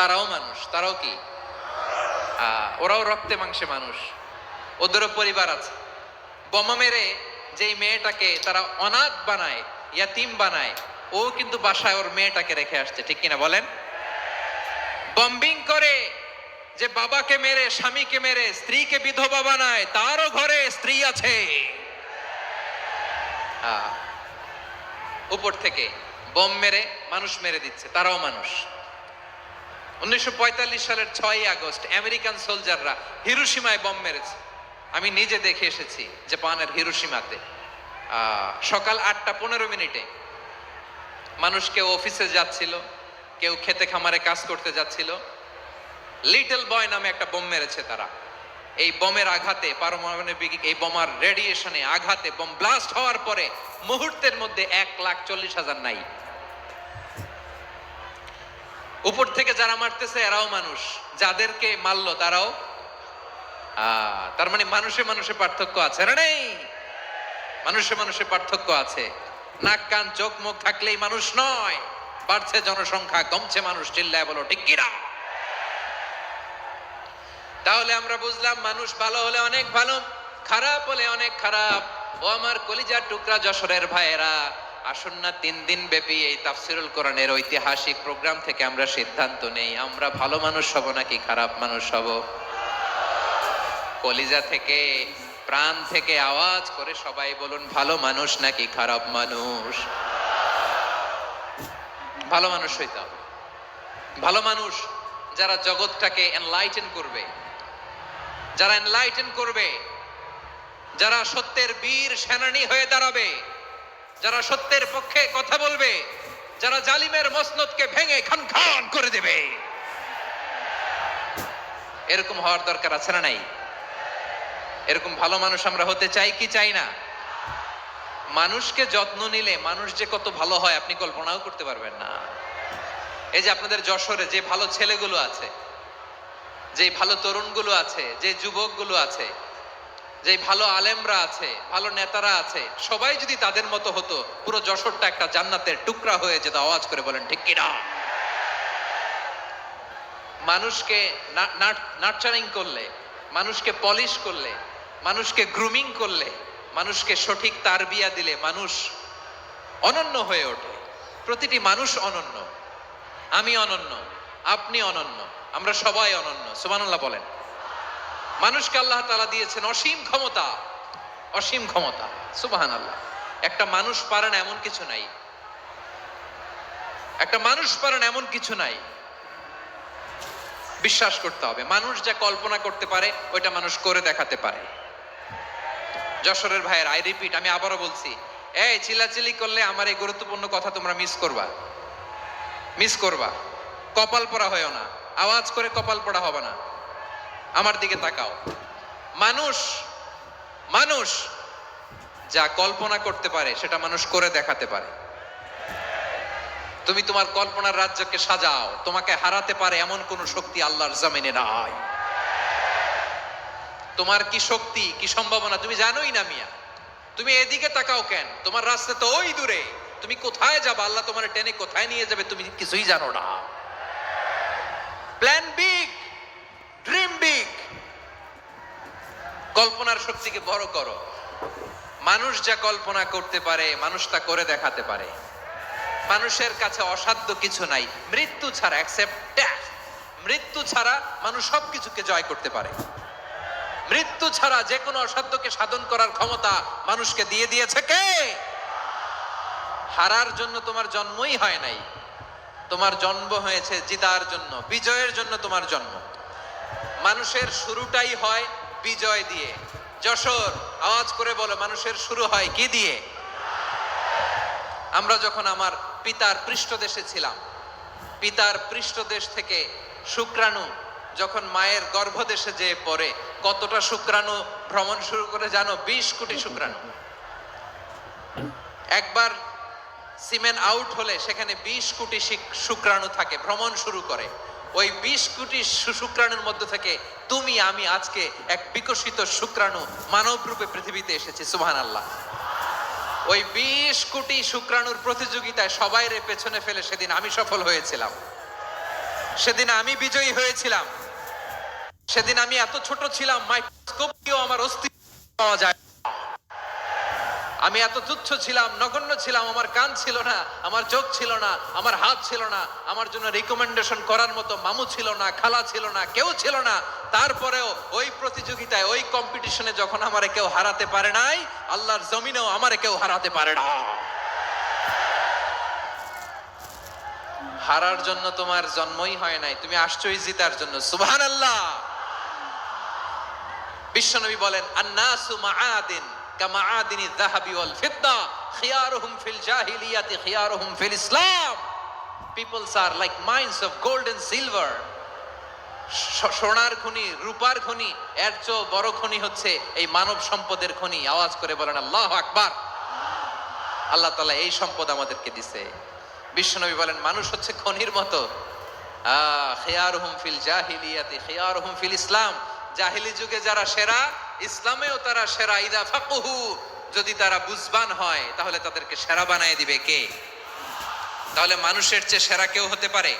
তারাও মানুষ, তারাও কি ওরাও রক্তে মাংসে মানুষ, ওদেরও পরিবার আছে। বোমা মেরে যেই মেয়েটাকে তারা অনাথ বানায়, ইয়াতিম বানায়, ও কিন্তু বাসায় ওর মেয়েটাকে রেখে আসছে, ঠিক কিনা বলেন? বম্বিং করে যে বাবাকে মেরে, স্বামীকে মেরে স্ত্রীকে বিধবা বানায়, তারও ঘরে স্ত্রী আছে। উপর থেকে বোম মেরে মানুষ মেরে দিচ্ছে, তারাও মানুষ। 1945 সালের 6ই আগস্ট আমেরিকান সোলজাররা হিরোশিমায় বোম মেরেছে। আমি নিজে দেখে এসেছি জাপানের হিরোশিমাতে। সকাল 8:15 মানুষ কেউ অফিসে যাচ্ছিল, কেউ খেতে খামারে কাজ করতে যাচ্ছিল। লিটল বয় নামে একটা বোম মেরেছে তারা। এই বোমের আঘাতে, পারমাণবিক এই বোমার রেডিয়েশনে আঘাতে, বোম ব্লাস্ট হওয়ার পরে মুহূর্তের মধ্যে 1,40,000 নাই। উপর থেকে যারা মারতেছে এরাও মানুষ, যাদেরকে মারলো তারাও। তার মানে মানুষে মানুষে পার্থক্য আছে না? নেই, মানুষে মানুষে পার্থক্য আছে। নাক কান চোখ মুখ থাকলেই মানুষ নয়। বাড়ছে জনসংখ্যা, কমছে মানুষ, চিল্লায় বলো ঠিক কিনা? তাহলে আমরা বুঝলাম মানুষ ভালো হলে অনেক ভালো, খারাপ হলে অনেক খারাপ। ও আমার কলিজার টুকরা যশোরের ভাইয়েরা, আসুন না 3 দিন ব্যাপী এই তাফসিরুল কোরআনের ঐতিহাসিক প্রোগ্রাম থেকে আমরা সিদ্ধান্ত নেই, আমরা ভালো মানুষ হব নাকি খারাপ মানুষ হব। কলিজা থেকে, প্রাণ থেকে আওয়াজ করে সবাই বলুন, ভালো মানুষ নাকি খারাপ মানুষ? ভালো মানুষ হইতে হবে। ভালো মানুষ যারা জগৎটাকে এনলাইটেন করবে, যারা এনলাইটেন করবে, যারা সত্যের বীর সেনানী হয়ে দাঁড়াবে, যারা সত্যের পক্ষে কথা বলবে, যারা জালিমের মসনদকে ভেঙে খান খান করে দেবে, এরকম হওয়ার দরকার আছে না নাই? এরকম ভালো মানুষ আমরা হতে চাই কি চাই না? মানুষকে যত্ন নিলে মানুষ যে কত ভালো হয় আপনি কল্পনাও করতে পারবেন না। এই যে আপনাদের যশোরে যে ভালো ছেলেগুলো আছে, যে ভালো তরুণগুলো আছে, যে যুবকগুলো আছে, যে ভালো আলেমরা আছে, ভালো নেতারা আছে, সবাই যদি তাদের মতো হতো, পুরো যশোরটা একটা জান্নাতের টুকরা হয়ে যেত। আওয়াজ করে বলেন ঠিক কিনা? মানুষকে নার্চারিং করলে, মানুষকে পলিশ করলে, মানুষকে গ্রুমিং করলে, মানুষকে সঠিক তারবিয়া দিলে মানুষ অনন্য হয়ে ওঠে। প্রতিটি মানুষ অনন্য। আমি অনন্য, আপনি অনন্য, আমরা সবাই অনন্য। সুবহানাল্লাহ বলেন। মানুষকে আল্লাহ তাআলা দিয়েছেন অসীম ক্ষমতা, অসীম ক্ষমতা। সুবহানাল্লাহ। একটা মানুষ পারে না এমন কিছু নাই, একটা মানুষ পারে না এমন কিছু নাই। বিশ্বাস করতে হবে, মানুষ যা কল্পনা করতে পারে ওইটা মানুষ করে দেখাতে পারে। যশোরের ভাইয়ের, আই রিপিট, আমি আবারও বলছি, এই চিল্লাচিল্লি করলে আমার এই গুরুত্বপূর্ণ কথা তোমরা মিস করবা, মিস করবা। কপাল পড়া হয়েও না, আওয়াজ করে কপাল পড়া হবে না। আমার দিকে তাকাও। মানুষ, মানুষ যা কল্পনা করতে পারে সেটা মানুষ করে দেখাতে পারে। তুমি তোমার কল্পনার রাজ্যকে সাজাও, তোমাকে হারাতে পারে এমন কোন শক্তি আল্লাহর জমিনে নাই। তোমার কি শক্তি, কি সম্ভাবনা তুমি জানোই না মিয়া। তুমি এদিকে তাকাও কেন? তোমার রাস্তা তো ওই দূরে। তুমি কোথায় যাবে, আল্লাহ তোমার টেনে কোথায় নিয়ে যাবে তুমি কিছুই জানো না। Plan big, dream big. কল্পনার শক্তিকে বড় করো। মানুষ যা কল্পনা করতে পারে মানুষ তা করে দেখাতে পারে। মানুষের কাছে অসাধ্য কিছু নাই, মৃত্যু ছাড়া, এক্সেপ্ট ডেথ। মৃত্যু ছাড়া মানুষ সবকিছুকে জয় করতে পারে। মৃত্যু ছাড়া যে কোনো অসাধ্যকে সাধন করার ক্ষমতা মানুষকে দিয়ে দিয়েছে কে? হারার জন্য তোমার জন্মই হয় নাই, তোমার জন্ম হয়েছে জিতার জন্য, বিজয়ের জন্য তোমার জন্ম। মানুষের শুরুটাই হয় বিজয় দিয়ে। যশোর, আওয়াজ করে বলো, মানুষের শুরু হয় কি দিয়ে? আমরা যখন আমার পিতার পৃষ্ঠদেশে ছিলাম, পিতার পৃষ্ঠদেশ থেকে শুক্রাণু যখন মায়ের গর্ভদেশে যেয়ে পড়ে, কতটা শুক্রাণু ভ্রমণ শুরু করে জানো? 20 কোটি শুক্রাণু। একবার সিমেন আউট হলে সেখানে 20 কোটি শুক্রাণু থাকে, ভ্রমণ শুরু করে। ওই 20 কোটি শুক্রাণুর মধ্যে থেকে তুমি আমি আজকে এক বিকশিত শুক্রাণু মানব রূপে পৃথিবীতে এসেছি। সুবহানাল্লাহ। ওই 20 কোটি শুক্রাণুর প্রতিযোগিতায় সবাইরে পেছনে ফেলে সেদিন আমি সফল হয়েছিলাম। সেদিন আমি বিজয়ী হয়েছিলাম, সেদিন আমি এত ছোট ছিলাম মাইক্রোস্কোপ দিয়েও আমার অস্তিত্ব পাওয়া যায়। আমি এত তুচ্ছ ছিলাম, নগণ্য ছিলাম, আমার কান ছিল না, আমার চোখ ছিল না, আমার হাত ছিল না, আমার জন্য রিকমেন্ডেশন করার মতো মামু ছিল না, খালা ছিল না, কেউ ছিল না। তারপরেও ওই প্রতিযোগিতায়, ওই কম্পিটিশনে যখন আমারে কেউ হারাতে পারে নাই, আল্লাহর জমিনেও আমারে কেউ হারাতে পারে না। হারার জন্য তোমার জন্মই হয় নাই, তুমি আসছোই জিতার জন্য। সুবহানাল্লাহ। বিশ্বনবী বলেন, আন্নাসু মাআদিন কামাআদিনি যাহাবি ওয়াল ফিদ্দা খিয়ারুহুম ফিল জাহিলিয়াতি খিয়ারুহুম ফিল ইসলাম। Peoples are like mines of gold and silver. সোনার খনি, রূপার খনি, এর চেয়ে বড় খনি হচ্ছে এই মানব সম্পদের খনি। আওয়াজ করে বলেন আল্লাহু আকবার। আল্লাহ তাআলা এই সম্পদ আমাদেরকে দিয়েছে। বিশ্বনবী বলেন, মানুষ হচ্ছে খনির মতো। খিয়ারুহুম ফিল জাহিলিয়াতি খিয়ারুহুম ফিল ইসলাম। জাহিলি যুগে যারা সেরা, ইসলামেও তারা সেরা। ইদা ফাকুহু, যদি তারা বুঝবান হয় তাহলে তাদেরকে সেরা বানায় দিবে কে? তাহলে মানুষের চেয়ে সেরা কেউ হতে পারে?